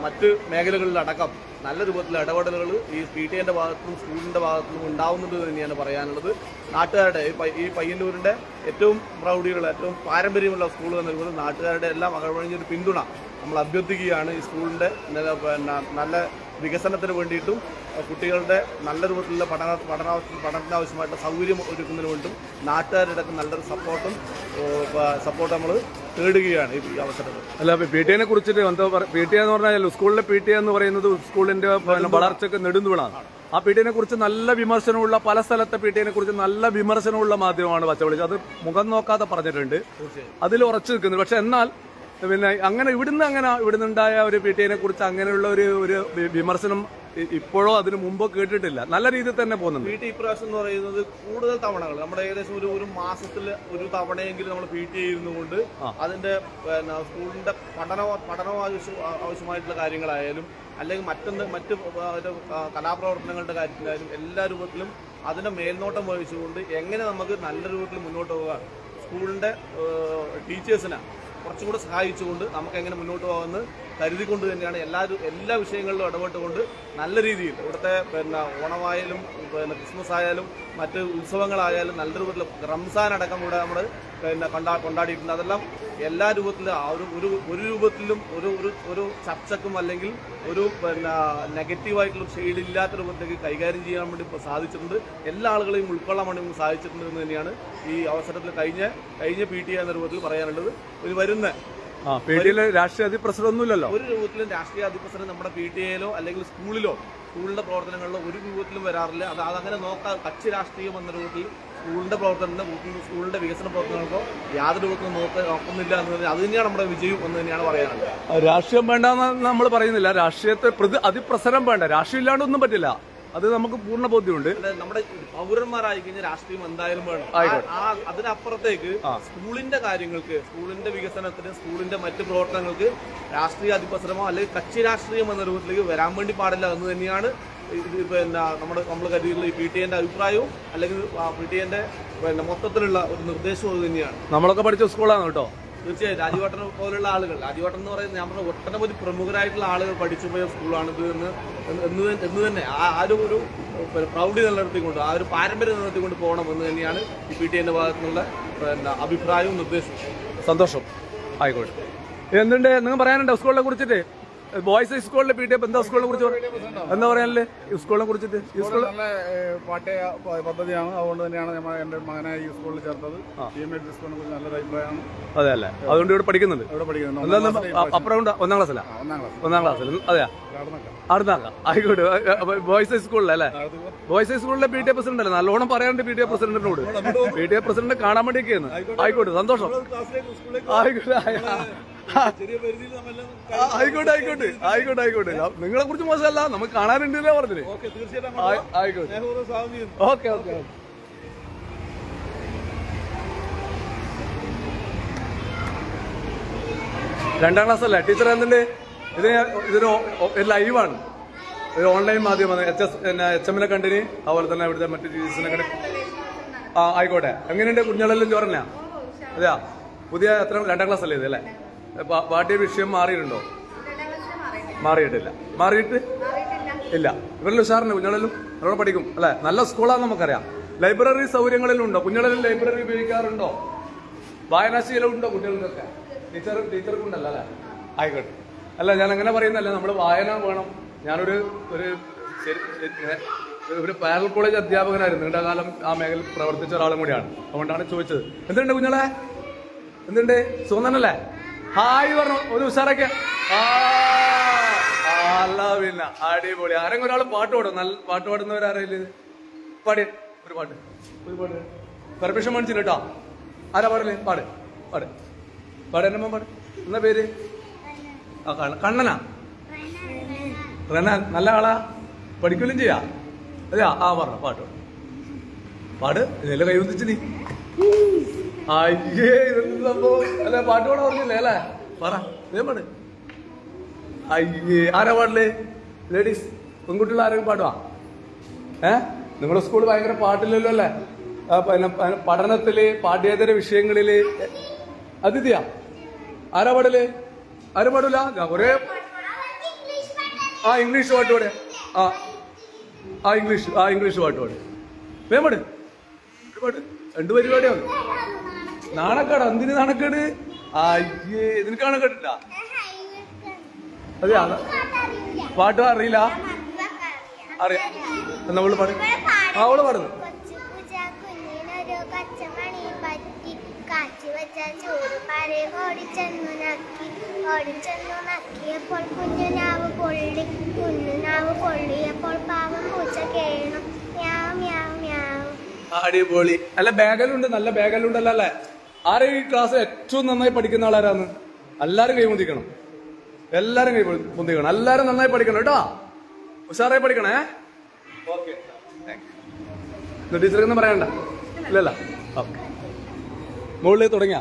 [SPEAKER 6] മറ്റ് മേഖലകളിലടക്കം നല്ല രൂപത്തിൽ ഇടപെടലുകൾ ഈ PTA ഭാഗത്തും സ്കൂളിൻ്റെ ഭാഗത്തും ഉണ്ടാവുന്നുണ്ട് തന്നെയാണ് പറയാനുള്ളത്. നാട്ടുകാരുടെ ഈ പയ്യന്നൂരിൻ്റെ ഏറ്റവും പ്രൗഢിയുള്ള ഏറ്റവും പാരമ്പര്യമുള്ള സ്കൂൾ എന്ന രൂപത്തിൽ നാട്ടുകാരുടെ എല്ലാം അകവഴിഞ്ഞൊരു പിന്തുണ നമ്മൾ അഭ്യർത്ഥിക്കുകയാണ്. ഈ സ്കൂളിൻ്റെ നല്ല വികസനത്തിന് വേണ്ടിയിട്ടും കുട്ടികളുടെ നല്ല രൂപത്തിലുള്ള പഠനത്തിനാവശ്യമായിട്ടുള്ള സൗകര്യം ഒരുക്കുന്നതിന് വേണ്ടിയും നാട്ടുകാരുടെ നല്ലൊരു സപ്പോർട്ട് നമ്മൾ തേടുകയാണ് ഈ അവസരത്തിൽ.
[SPEAKER 1] അല്ല, PTA കുറിച്ചിട്ട് PTA എന്ന് പറഞ്ഞാൽ സ്കൂളിലെ PTA എന്ന് പറയുന്നത് സ്കൂളിന്റെ വളർച്ചയ്ക്ക് നെടുന്തൂണാണ്. ആ PTA കുറിച്ച് നല്ല വിമർശനമുള്ള പല സ്ഥലത്തെ PTA കുറിച്ച് നല്ല വിമർശനമുള്ള മാധ്യമമാണ് പച്ചവിളിച്ചത്. അത് മുഖം നോക്കാതെ പറഞ്ഞിട്ടുണ്ട്, അതിൽ ഉറച്ചു നിൽക്കുന്നു. പക്ഷെ എന്നാൽ പിന്നെ ഇവിടുന്നുണ്ടായ ഒരു PTA കുറിച്ച് അങ്ങനെയുള്ള ഒരു വിമർശനം ഇപ്പോഴോ അതിനു മുമ്പോ കേട്ടിട്ടില്ല. നല്ല രീതിയിൽ തന്നെ പോകുന്നുണ്ട്.
[SPEAKER 6] PTA ഇപ്രാവശ്യം എന്ന് പറയുന്നത് കൂടുതൽ തവണകൾ നമ്മുടെ ഏകദേശം ഒരു മാസത്തിൽ ഒരു തവണയെങ്കിലും നമ്മൾ PTA ഇരുന്നുകൊണ്ട് അതിന്റെ സ്കൂളിന്റെ പഠനം ആവശ്യമായിട്ടുള്ള കാര്യങ്ങളായാലും അല്ലെങ്കിൽ മറ്റ് കലാപ്രവർത്തനങ്ങളുടെ കാര്യത്തിലായാലും എല്ലാ രൂപത്തിലും അതിന്റെ മേൽനോട്ടം വഹിച്ചുകൊണ്ട് എങ്ങനെ നമുക്ക് നല്ല രൂപത്തിൽ മുന്നോട്ട് പോകാം, സ്കൂളിന്റെ ടീച്ചേഴ്സിനെ കുറച്ചുകൂടെ സഹായിച്ചുകൊണ്ട് നമുക്ക് എങ്ങനെ മുന്നോട്ട് പോകാമെന്ന് കരുതിക്കൊണ്ട് തന്നെയാണ് എല്ലാ വിഷയങ്ങളിലും ഇടപെട്ടുകൊണ്ട് നല്ല രീതിയിൽ ഇവിടുത്തെ ഓണമായാലും ക്രിസ്മസ് ആയാലും മറ്റ് ഉത്സവങ്ങളായാലും നല്ല രൂപത്തിൽ റംസാൻ അടക്കം കൂടെ നമ്മൾ കൊണ്ടാടിയിട്ടുണ്ട്. അതെല്ലാം എല്ലാ രൂപത്തിലും ഒരു രൂപത്തിലും ഒരു ചർച്ചക്കും അല്ലെങ്കിൽ ഒരു നെഗറ്റീവായിട്ടുള്ള ഷെയ്ഡ് ഇല്ലാത്ത രൂപത്തിലേക്ക് കൈകാര്യം ചെയ്യാൻ വേണ്ടി ഇപ്പോൾ സാധിച്ചിട്ടുണ്ട്. എല്ലാ ആളുകളെയും ഉൾക്കൊള്ളാൻ വേണ്ടി നമുക്ക് സാധിച്ചിട്ടുണ്ട് എന്ന് തന്നെയാണ് ഈ അവസരത്തിൽ കഴിഞ്ഞ PTA എന്ന രൂപത്തിൽ പറയാനുള്ളത്. ഒരു വരുന്ന
[SPEAKER 1] PTA രാഷ്ട്രീയ അതിപ്രസരമൊന്നുമില്ലല്ലോ.
[SPEAKER 6] ഒരു രൂപത്തിലും രാഷ്ട്രീയ അതിപ്രസരം നമ്മുടെ PTA-യിലോ അല്ലെങ്കിൽ സ്കൂളിന്റെ പ്രവർത്തനങ്ങളിലോ ഒരു രൂപത്തിലും വരാറില്ല. അതങ്ങനെ നോക്കാം. കക്ഷി രാഷ്ട്രീയം എന്ന രൂപത്തിൽ സ്കൂളിന്റെ സ്കൂളിന്റെ വികസന പ്രവർത്തനങ്ങൾക്കോ യാതൊരു രൂപത്തിലും നോക്കുന്നില്ല എന്ന് പറഞ്ഞാൽ അത് തന്നെയാണ് നമ്മുടെ വിജയം എന്ന് തന്നെയാണ് പറയാനുള്ളത്.
[SPEAKER 1] രാഷ്ട്രീയം വേണ്ടെന്ന് നമ്മൾ പറയുന്നില്ല. രാഷ്ട്രീയത്തെ അതിപ്രസരം വേണ്ട. രാഷ്ട്രീയം ഇല്ലാണ്ടൊന്നും പറ്റില്ല. അത് നമുക്ക് പൂർണ്ണ ബോധ്യമുണ്ട്.
[SPEAKER 6] നമ്മുടെ പൗരന്മാരായി കഴിഞ്ഞാൽ രാഷ്ട്രീയം എന്തായാലും വേണം. അതിനപ്പുറത്തേക്ക് സ്കൂളിന്റെ കാര്യങ്ങൾക്ക്, സ്കൂളിന്റെ വികസനത്തിന്, സ്കൂളിന്റെ മറ്റ് പ്രവർത്തനങ്ങൾക്ക് രാഷ്ട്രീയ അതിപ്രസരമോ അല്ലെങ്കിൽ കക്ഷി രാഷ്ട്രീയം എന്ന രൂപത്തിലേക്ക് വരാൻ വേണ്ടി പാടില്ല എന്ന് തന്നെയാണ് നമ്മൾ കരുതിയിട്ടുള്ള ഈ PTA-ന്റെ അഭിപ്രായവും അല്ലെങ്കിൽ PTA-ന്റെ മൊത്തത്തിലുള്ള ഒരു നിർദ്ദേശവും അത് തന്നെയാണ്.
[SPEAKER 1] നമ്മളൊക്കെ പഠിച്ച സ്കൂളാണ് കേട്ടോ.
[SPEAKER 6] തീർച്ചയായും രാജുവേട്ടൻ പോലുള്ള ആളുകൾ, രാജുവേട്ടൻ എന്ന് പറയുന്നത് ഞാൻ പറഞ്ഞ ഒട്ടനവധി പ്രമുഖരായിട്ടുള്ള ആളുകൾ പഠിച്ചു പോയ സ്കൂളാണിത് എന്ന് തന്നെ ആ ഒരു പ്രൗഢി നിലനിർത്തിക്കൊണ്ട് ആ ഒരു പാരമ്പര്യം നിലനിർത്തിക്കൊണ്ട് പോകണമെന്ന് തന്നെയാണ് ഈ PTA-ന്റെ ഭാഗത്തുനിന്നുള്ള അഭിപ്രായവും നിർദ്ദേശവും.
[SPEAKER 1] സന്തോഷം. ആയിക്കോട്ടെ. എന്തുണ്ട് നിങ്ങൾ പറയാനുണ്ടോ സ്കൂളിനെ കുറിച്ചിട്ട്? ബോയ്സ് ഹൈസ്കൂളിലെ PTA എന്താ സ്കൂളിനെ കുറിച്ച് എന്താ പറയാനല്ലേ? ഈ സ്കൂളിനെ കുറിച്ചിട്ട് ഈ സ്കൂൾ
[SPEAKER 7] നല്ല പാഠ്യ പദ്ധതിയാണ്. അതുകൊണ്ട് തന്നെയാണ് എന്റെ മകനെ ഈ സ്കൂളിൽ ചേർത്തത്. സ്കൂളിനെ കുറിച്ച് നല്ലൊരു അഭിപ്രായമാണ്.
[SPEAKER 1] അതെ അല്ലേ? അതുകൊണ്ട് ഇവിടെ പഠിക്കുന്നുണ്ട്. അപ്പുറം 1ാം ക്ലാസ്സിലാ? 1ാം ക്ലാസ്സിൽ. അതെയാ? അടുത്താക്കാം. ആയിക്കോട്ടെ. ബോയ്സ് ഹൈസ്കൂളിലല്ലേ? ബോയ്സ് ഹൈസ്കൂളിലെ PTA പ്രസിഡന്റ് അല്ലേ? നല്ലോണം പറയാനുണ്ട് PTA പ്രസിഡന്റിനോട്. PTA പ്രസിഡന്റ് കാണാൻ വേണ്ടിയൊക്കെയാണ്. ആയിക്കോട്ടെ, സന്തോഷം. ആയിക്കോട്ടെ. നിങ്ങളെ കുറിച്ച് മോശമല്ല, നമുക്ക് കാണാനുണ്ടല്ലേ പറഞ്ഞില്ലേ? ആയിക്കോട്ടെ. ഓക്കെ. 2ാം ക്ലാസ് അല്ലേ? ടീച്ചർ എന്തുണ്ട്? ഇതൊരു ലൈവാണ്, ഒരു ഓൺലൈൻ മാധ്യമമാണ്. HM കണ്ടിന്, അതുപോലെ തന്നെ ഇവിടുത്തെ മറ്റു ടീച്ചേഴ്സിനെ കണ്ട്. ആയിക്കോട്ടെ. എങ്ങനെയുണ്ട് കുഞ്ഞാളെല്ലാം ചോറന്നാ? അതെയാ? പുതിയ 2ാം ക്ലാസ് അല്ലേ ഇത് അല്ലേ? പാഠ്യ വിഷയം മാറിയിട്ടുണ്ടോ? മാറിയിട്ടില്ല. മാറിയിട്ട് ഇല്ല. ഇവരെല്ലാം ഉഷാറിന് കുഞ്ഞാളെല്ലാം നല്ലോണം പഠിക്കും അല്ലെ? നല്ല സ്കൂളാന്ന് നമുക്കറിയാം. ലൈബ്രറി സൗകര്യങ്ങളിലും ഉണ്ടോ? കുഞ്ഞാളെല്ലാം ലൈബ്രറി ഉപയോഗിക്കാറുണ്ടോ? വായനാശീലം ഉണ്ടോ കുട്ടികൾക്കൊക്കെ? ടീച്ചർക്കുണ്ടല്ലോ അല്ലേ? ആയിക്കോട്ടെ. അല്ല, ഞാൻ അങ്ങനെ പറയുന്നല്ല, നമ്മൾ വായന വേണം. ഞാനൊരു ഒരു പാരൽ കോളേജ് അധ്യാപകനായിരുന്നു, നീണ്ടകാലം ആ മേഖലയിൽ പ്രവർത്തിച്ച ഒരാളും കൂടിയാണ്. അതുകൊണ്ടാണ് ചോദിച്ചത്. എന്തുണ്ട് കുഞ്ഞോളെ? എന്തുണ്ട്? സുഖം തന്നെയല്ലേ? ഹായ് പറഞ്ഞു ഒരു ഉഷാറൊക്കെ. അല്ല പിന്നെ അടിപൊളി. ആരെങ്കിലും ഒരാൾ പാട്ട് പാടും? നല്ല പാട്ട് പാടുന്നവരാരയില്? പാടി ഒരു പാട്ട് പെർമിഷൻ മേടിച്ചില്ല കേട്ടോ. ആരാ പാടല്ലേ? പാട് പാട് പാട്. എന്നെ പാട്. എന്നാ പേര്? ആ കണ്ണനാ? റെനാൻ. നല്ല ആളാ? പഠിക്കുകയും ചെയ്യാ? അതെയാ? ആ പറഞ്ഞ പാട്ട് പാട്. ഇതിലെ കൈവന്നിച്ച് നീ. അയ്യേ, ഇതെന്ത് സംഭവം? അല്ലെ, പാട്ട് പാടാൻ പറഞ്ഞില്ലേ അല്ലേ? പറ, വേഗം പാട്. അയ്യേ, ആരാ പാടില്ലേ? ലേഡീസ്, പെൺകുട്ടികൾ ആരെങ്കിലും പാടുവാ? നിങ്ങളുടെ സ്കൂൾ ഭയങ്കര പാട്ടില്ലല്ലോ അല്ലേ? പഠനത്തില്, പാഠ്യേതര വിഷയങ്ങളില് അതിഥിയാ? ആരാ പാടല്? ആരും പാടില്ല. ഞാൻ കൊറേ ഇംഗ്ലീഷ് പാട്ട് പാടേ. ഇംഗ്ലീഷ് പാട്ട് പാട്. വേഗം പാട്. രണ്ട് പരിപാടിയാണ്. നാണക്കേടാ? എന്തിന് നാണക്കേട്? അയ്യേ, നിനക്ക് നാണക്കേടില്ല? അതെയാ? പാട്ട് അറിയില്ല? അറിയാം. നമ്മള് പാട്. അവള് പാടുന്നു.
[SPEAKER 3] ഓടിച്ചെന്നു കുഞ്ഞുനാവ് പൊള്ളിയപ്പോൾ പാവം പൂച്ച കേണം.
[SPEAKER 1] അടിപൊളി. അല്ല, ബാഗലുണ്ട്, നല്ല ബാഗലുണ്ടല്ലോ അല്ലേ? ആരെ ഈ ക്ലാസ് ഏറ്റവും നന്നായി പഠിക്കുന്ന ആളാരാന്ന്? എല്ലാരും കൈ മുന്തിക്കണം. എല്ലാരും കൈ മുന്തിക്കണം. എല്ലാരും നന്നായി പഠിക്കണം കേട്ടോ. ഉഷാറായി പഠിക്കണേ. ഓക്കെ, ടീച്ചർക്കൊന്നും പറയണ്ട ഇല്ലല്ലോ? ഓക്കെ. മുകളിൽ തുടങ്ങിയ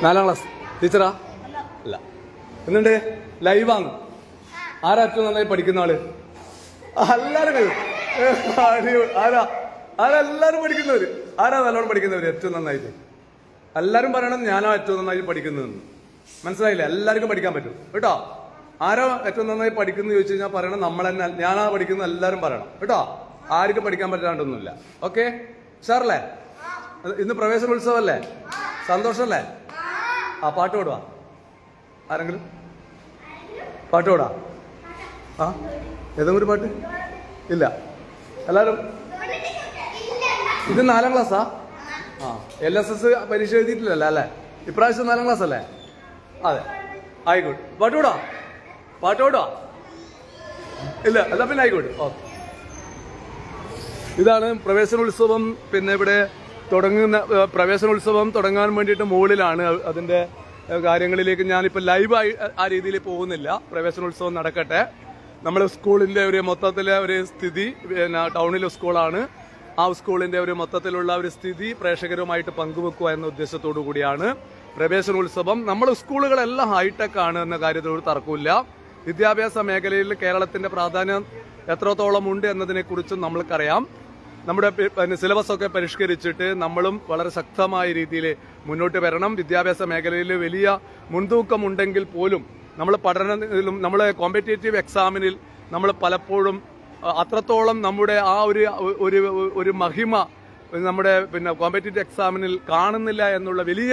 [SPEAKER 1] 4ാം ക്ലാസ് ടീച്ചറാ? അല്ല. എന്നുണ്ട്? ലൈവാണ്. ആരാ ഏറ്റവും നന്നായി പഠിക്കുന്ന ആള്? എല്ലാരും കഴിയും. ആരെല്ലാരും പഠിക്കുന്നവര്? ആരാ നല്ലോണം പഠിക്കുന്നവര് ഏറ്റവും നന്നായിട്ട്? എല്ലാരും പറയണം ഞാനാ ഏറ്റവും നന്നായി പഠിക്കുന്നതെന്ന്. മനസ്സിലായില്ലേ? എല്ലാവർക്കും പഠിക്കാൻ പറ്റും കേട്ടോ. ആരാ ഏറ്റവും നന്നായി പഠിക്കുന്നത് ചോദിച്ചു കഴിഞ്ഞാൽ പറയണം നമ്മൾ തന്നെ, ഞാനാ പഠിക്കുന്നത് എല്ലാരും പറയണം കേട്ടോ. ആർക്കും പഠിക്കാൻ പറ്റാണ്ടൊന്നുമില്ല. ഓക്കെ, സാറല്ലേ? ഇന്ന് പ്രവേശനോത്സവല്ലേ? സന്തോഷല്ലേ? പാട്ട് പാടുവാ? ആരെങ്കിലും പാട്ട് പാടാ? ഏതെങ്കിലും ഒരു പാട്ട്? ഇല്ല. എല്ലാരും ഇത് 4ാം ക്ലാസ്സാ? LSS പരീക്ഷ എഴുതിയിട്ടില്ലല്ലോ അല്ലേ? ഇപ്രാവശ്യം 4ാം ക്ലാസ് അല്ലേ? അതെ, ആയിക്കോട്ടെ. പാട്ട് പാടാ? പാട്ട് പാടാ? ഇല്ല, എന്നാ പിന്നെ ആയിക്കോട്ടെ. ഓക്കെ. ഇതാണ് പ്രവേശനോത്സവം. പിന്നെ ഇവിടെ പ്രവേശനോത്സവം തുടങ്ങാൻ വേണ്ടിയിട്ട് മുകളിലാണ്. അതിന്റെ കാര്യങ്ങളിലേക്ക് ഞാനിപ്പോൾ ലൈവായി ആ രീതിയിൽ പോകുന്നില്ല. പ്രവേശനോത്സവം നടക്കട്ടെ. നമ്മുടെ സ്കൂളിന്റെ ഒരു മൊത്തത്തിലെ ഒരു സ്ഥിതി, പിന്നെ ടൗണിലെ സ്കൂളാണ്. ആ സ്കൂളിന്റെ ഒരു മൊത്തത്തിലുള്ള ഒരു സ്ഥിതി പ്രേക്ഷകരുമായിട്ട് പങ്കുവെക്കുക എന്ന ഉദ്ദേശത്തോടു കൂടിയാണ് പ്രവേശനോത്സവം. നമ്മുടെ സ്കൂളുകളെല്ലാം ഹൈടെക് ആണ് എന്ന കാര്യത്തിൽ ഒരു തർക്കമില്ല. വിദ്യാഭ്യാസ മേഖലയിൽ കേരളത്തിന്റെ പ്രാധാന്യം എത്രത്തോളം ഉണ്ട് എന്നതിനെ കുറിച്ചും നമ്മൾക്കറിയാം. നമ്മുടെ സിലബസ് ഒക്കെ പരിഷ്കരിച്ചിട്ട് നമ്മളും വളരെ ശക്തമായ രീതിയിൽ മുന്നോട്ട് വരണം. വിദ്യാഭ്യാസ മേഖലയിൽ വലിയ മുൻതൂക്കം ഉണ്ടെങ്കിൽ പോലും നമ്മൾ പഠനത്തിലും നമ്മളെ കോമ്പറ്റേറ്റീവ് എക്സാമിനിൽ നമ്മൾ പലപ്പോഴും അത്രത്തോളം നമ്മുടെ ആ ഒരു മഹിമ നമ്മുടെ കോമ്പറ്റേറ്റീവ് എക്സാമിനിൽ കാണുന്നില്ല എന്നുള്ള വലിയ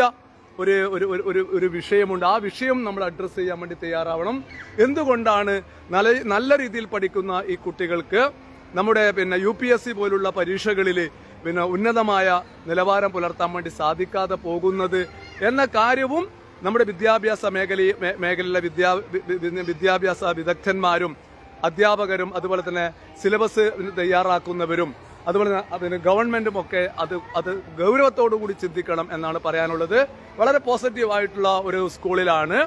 [SPEAKER 1] ഒരു വിഷയമുണ്ട്. ആ വിഷയം നമ്മൾ അഡ്രസ്സ് ചെയ്യാൻ വേണ്ടി തയ്യാറാവണം. എന്തുകൊണ്ടാണ് നല്ല രീതിയിൽ പഠിക്കുന്ന ഈ കുട്ടികൾക്ക് നമ്മുടെ UPSC പോലുള്ള പരീക്ഷകളിൽ ഉന്നതമായ നിലവാരം പുലർത്താൻ വേണ്ടി സാധിക്കാതെ പോകുന്നത് എന്ന കാര്യവും നമ്മുടെ വിദ്യാഭ്യാസ മേഖലയിലെ വിദ്യാഭ്യാസ വിദഗ്ധന്മാരും അധ്യാപകരും അതുപോലെ തന്നെ സിലബസ് തയ്യാറാക്കുന്നവരും അതുപോലെ തന്നെ ഗവൺമെന്റും ഒക്കെ അത് ഗൗരവത്തോടു കൂടി ചിന്തിക്കണം എന്നാണ് പറയാനുള്ളത്. വളരെ പോസിറ്റീവായിട്ടുള്ള ഒരു സ്കൂളിലാണ്.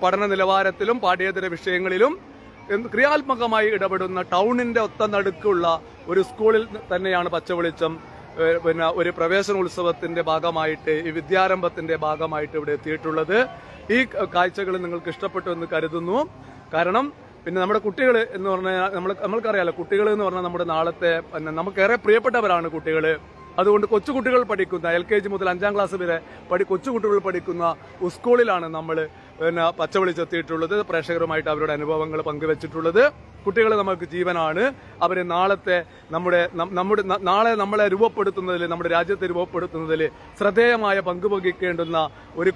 [SPEAKER 1] പഠന നിലവാരത്തിലും പാഠ്യേതര വിഷയങ്ങളിലും ക്രിയാത്മകമായി ഇടപെടുന്ന ടൗണിന്റെ ഒത്തനടുക്കുള്ള ഒരു സ്കൂളിൽ തന്നെയാണ് പച്ചവെളിച്ചം ഒരു പ്രവേശനോത്സവത്തിന്റെ ഭാഗമായിട്ട്, ഈ വിദ്യാരംഭത്തിന്റെ ഭാഗമായിട്ട് ഇവിടെ എത്തിയിട്ടുള്ളത്. ഈ കാഴ്ചകൾ നിങ്ങൾക്ക് ഇഷ്ടപ്പെട്ടു എന്ന് കരുതുന്നു. കാരണം നമ്മുടെ കുട്ടികൾ എന്ന് പറഞ്ഞാൽ നമ്മൾക്കറിയാലോ, കുട്ടികൾ എന്ന് പറഞ്ഞാൽ നമ്മുടെ നാളത്തെ നമുക്കേറെ പ്രിയപ്പെട്ടവരാണ് കുട്ടികൾ. അതുകൊണ്ട് കൊച്ചുകുട്ടികൾ പഠിക്കുന്ന LKG മുതൽ 5ാം ക്ലാസ് വരെ കൊച്ചുകുട്ടികൾ പഠിക്കുന്ന സ്കൂളിലാണ് നമ്മൾ പച്ചവെളിച്ചെത്തിയിട്ടുള്ളത്. പ്രേക്ഷകരുമായിട്ട് അവരുടെ അനുഭവങ്ങൾ പങ്കുവച്ചിട്ടുള്ളത്. കുട്ടികൾ നമുക്ക് ജീവനാണ്. അവർ നാളെ നമ്മളെ രൂപപ്പെടുത്തുന്നതിൽ, നമ്മുടെ രാജ്യത്തെ രൂപപ്പെടുത്തുന്നതിൽ ശ്രദ്ധേയമായ പങ്ക് വഹിക്കേണ്ടുന്ന ഒരു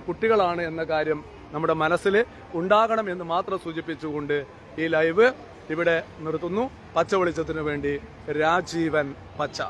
[SPEAKER 1] കുട്ടികളാണ് എന്ന കാര്യം നമ്മുടെ മനസ്സിൽ ഉണ്ടാകണം എന്ന് മാത്രം സൂചിപ്പിച്ചുകൊണ്ട് ഈ ലൈവ് ഇവിടെ നിർത്തുന്നു. പച്ച വെളിച്ചത്തിനു വേണ്ടി രാജീവൻ പച്ച.